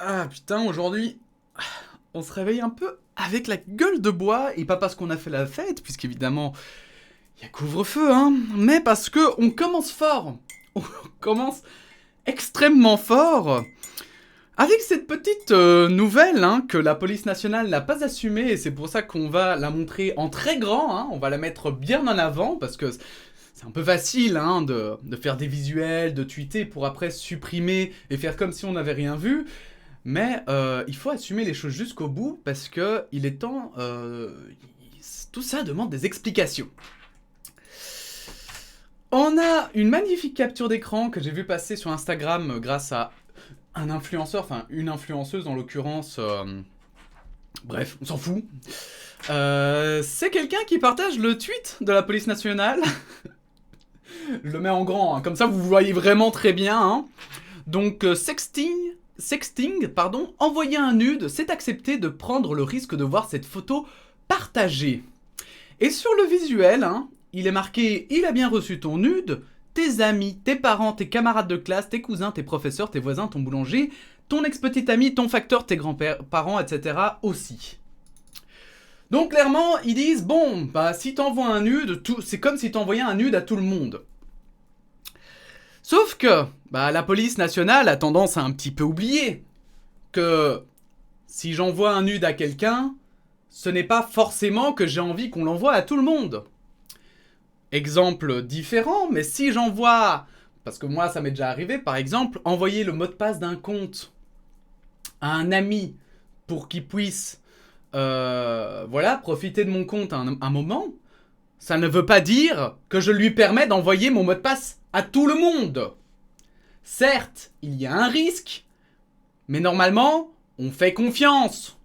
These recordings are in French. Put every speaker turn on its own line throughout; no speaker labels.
Ah putain, aujourd'hui, on se réveille un peu avec la gueule de bois, et pas parce qu'on a fait la fête, puisqu'évidemment, il y a couvre-feu, hein, mais parce que on commence fort. On commence extrêmement fort. Avec cette petite nouvelle que la police nationale n'a pas assumée, et c'est pour ça qu'on va la montrer en très grand, on va la mettre bien en avant, parce que c'est un peu facile de faire des visuels, de tweeter pour après supprimer et faire comme si on n'avait rien vu. Mais il faut assumer les choses jusqu'au bout parce que il est temps. Tout ça demande des explications. On a une magnifique capture d'écran que j'ai vu passer sur Instagram grâce à un influenceur, enfin une influenceuse en l'occurrence. Bref, on s'en fout. C'est quelqu'un qui partage le tweet de la police nationale. Je le mets en grand, comme ça vous voyez vraiment très bien. Donc, sexting, pardon, envoyer un nude, c'est accepter de prendre le risque de voir cette photo partagée. Et sur le visuel, il est marqué « Il a bien reçu ton nude », tes amis, tes parents, tes camarades de classe, tes cousins, tes professeurs, tes voisins, ton boulanger, ton ex-petit ami, ton facteur, tes grands-parents, etc. aussi. Donc clairement, ils disent « Bon, bah si t'envoies un nude, c'est comme si t'envoyais un nude à tout le monde ». Sauf que la police nationale a tendance à un petit peu oublier que si j'envoie un nude à quelqu'un, ce n'est pas forcément que j'ai envie qu'on l'envoie à tout le monde. Exemple différent, mais si j'envoie, parce que moi ça m'est déjà arrivé, par exemple, envoyer le mot de passe d'un compte à un ami pour qu'il puisse profiter de mon compte un moment, ça ne veut pas dire que je lui permets d'envoyer mon mot de passe à tout le monde. Certes, il y a un risque, mais normalement, on fait confiance.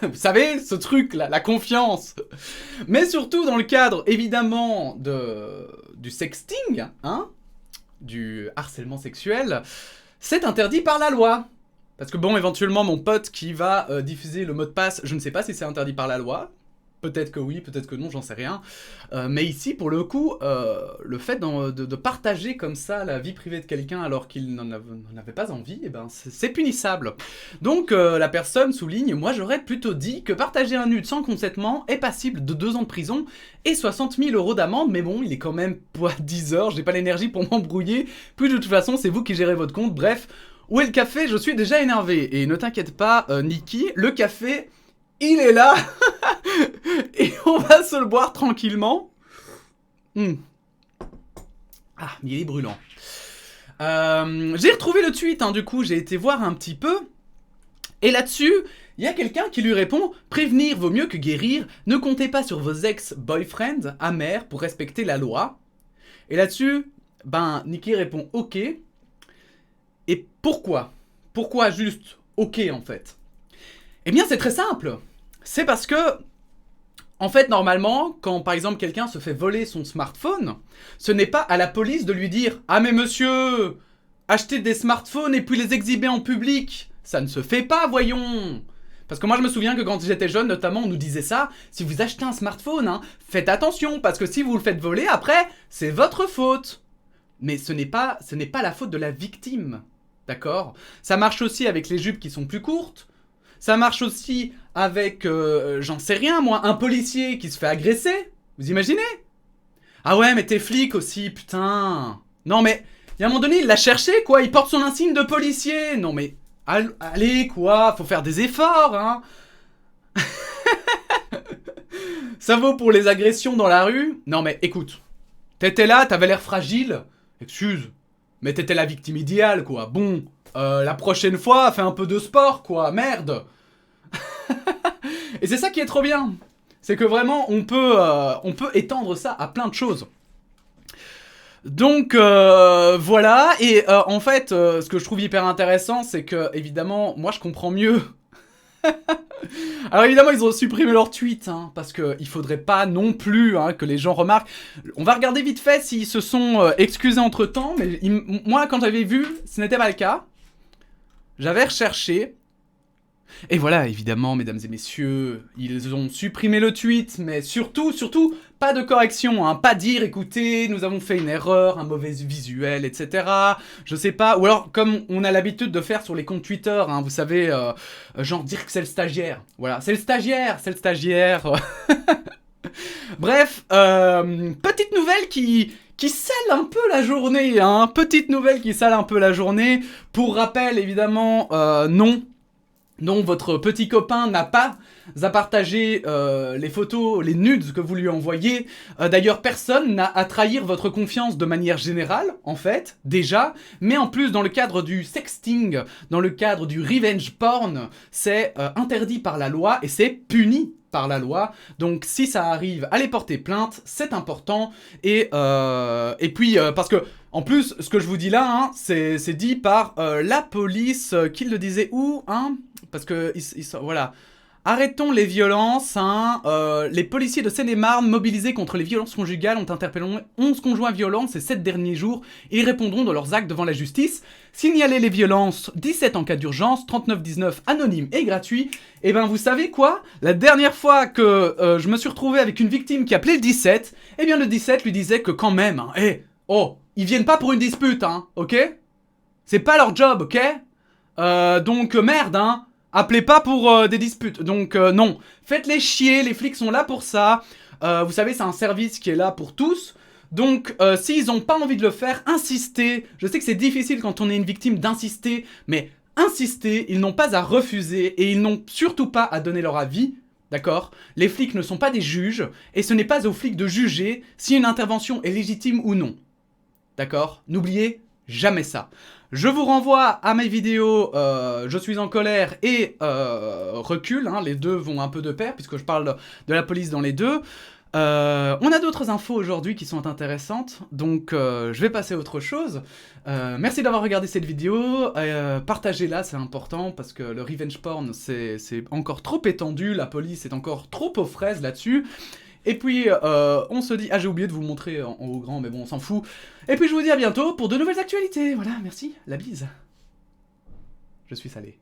Vous savez, ce truc-là, la confiance. Mais surtout dans le cadre, évidemment, du sexting, du harcèlement sexuel, c'est interdit par la loi. Parce que bon, éventuellement, mon pote qui va diffuser le mot de passe, je ne sais pas si c'est interdit par la loi. Peut-être que oui, peut-être que non, j'en sais rien. Mais ici, pour le coup, le fait de partager comme ça la vie privée de quelqu'un alors qu'il n'en avait pas envie, c'est punissable. Donc la personne souligne, moi j'aurais plutôt dit que partager un nude sans consentement est passible de 2 ans de prison et 60 000 € d'amende, mais bon, il est quand même pas 10 heures, j'ai pas l'énergie pour m'embrouiller, puis de toute façon, c'est vous qui gérez votre compte, bref. Où est le café? Je suis déjà énervé. Et ne t'inquiète pas, Niki, le café, il est là. Et on va se le boire tranquillement. Ah, mais il est brûlant. J'ai retrouvé le tweet, du coup, j'ai été voir un petit peu. Et là-dessus, il y a quelqu'un qui lui répond « Prévenir vaut mieux que guérir, ne comptez pas sur vos ex-boyfriends amers pour respecter la loi. » Et là-dessus, Niki répond « Ok. » Et pourquoi? Pourquoi juste « Ok » en fait? Eh bien, c'est très simple. C'est parce que en fait, normalement, quand par exemple quelqu'un se fait voler son smartphone, ce n'est pas à la police de lui dire « Ah mais monsieur, acheter des smartphones et puis les exhiber en public, ça ne se fait pas, voyons !» Parce que moi je me souviens que quand j'étais jeune, notamment, on nous disait ça, si vous achetez un smartphone, faites attention, parce que si vous le faites voler, après, c'est votre faute. Mais ce n'est pas la faute de la victime, d'accord? Ça marche aussi avec les jupes qui sont plus courtes. Ça marche aussi avec, j'en sais rien moi, un policier qui se fait agresser. Vous imaginez? Ah ouais, mais t'es flic aussi, putain. Non mais, il y a un moment donné, il l'a cherché, quoi. Il porte son insigne de policier. Non mais, allez, quoi. Faut faire des efforts, Ça vaut pour les agressions dans la rue. Non mais, écoute. T'étais là, t'avais l'air fragile. Excuse. Mais t'étais la victime idéale, quoi. Bon, la prochaine fois, fais un peu de sport, quoi. Merde. Et c'est ça qui est trop bien. C'est que vraiment, on peut étendre ça à plein de choses. Donc, voilà. Et en fait, ce que je trouve hyper intéressant, c'est que, évidemment, moi, je comprends mieux. Alors évidemment, ils ont supprimé leur tweet, parce qu'il faudrait pas non plus que les gens remarquent. On va regarder vite fait s'ils se sont excusés entre-temps, mais moi, quand j'avais vu, ce n'était pas le cas. J'avais recherché. Et voilà, évidemment, mesdames et messieurs, ils ont supprimé le tweet, mais surtout, pas de correction, hein, pas dire, écoutez, nous avons fait une erreur, un mauvais visuel, etc. Je sais pas, ou alors, comme on a l'habitude de faire sur les comptes Twitter, hein, vous savez, genre dire que c'est le stagiaire. Voilà, c'est le stagiaire. Bref, petite nouvelle qui scelle un peu la journée, hein, petite nouvelle qui scelle un peu la journée. Pour rappel, évidemment, non, votre petit copain n'a pas à partager les photos, les nudes que vous lui envoyez. D'ailleurs, personne n'a à trahir votre confiance de manière générale, en fait, déjà. Mais en plus, dans le cadre du sexting, dans le cadre du revenge porn, c'est interdit par la loi et c'est puni par la loi. Donc, si ça arrive, allez porter plainte, c'est important. Et puis, parce que... En plus, ce que je vous dis là, hein, c'est dit par la police, qui le disait où, hein? Parce que, voilà. Arrêtons les violences, hein. Les policiers de Seine-et-Marne, mobilisés contre les violences conjugales, ont interpellé 11 conjoints violents ces 7 derniers jours. Ils répondront de leurs actes devant la justice. Signaler les violences, 17 en cas d'urgence, 3919 anonyme et gratuit. Et ben vous savez quoi? La dernière fois que je me suis retrouvé avec une victime qui appelait le 17, eh bien le 17 lui disait que quand même, hein, oh, ils viennent pas pour une dispute, hein, ok? C'est pas leur job, ok? Donc merde, hein. Appelez pas pour des disputes. Donc non, faites-les chier, les flics sont là pour ça. Vous savez, c'est un service qui est là pour tous. Donc s'ils ont pas envie de le faire, insistez. Je sais que c'est difficile quand on est une victime d'insister, mais insistez, ils n'ont pas à refuser et ils n'ont surtout pas à donner leur avis. D'accord? Les flics ne sont pas des juges et ce n'est pas aux flics de juger si une intervention est légitime ou non. D'accord? N'oubliez jamais ça. Je vous renvoie à mes vidéos Je suis en colère et Recul, hein, les deux vont un peu de pair puisque je parle de la police dans les deux. On a d'autres infos aujourd'hui qui sont intéressantes, donc je vais passer à autre chose. Merci d'avoir regardé cette vidéo, partagez-la, c'est important parce que le revenge porn c'est encore trop étendu, la police est encore trop aux fraises là-dessus. Et puis, on se dit... Ah, j'ai oublié de vous le montrer en haut grand, mais bon, on s'en fout. Et puis, je vous dis à bientôt pour de nouvelles actualités. Voilà, merci, la bise. Je suis salé.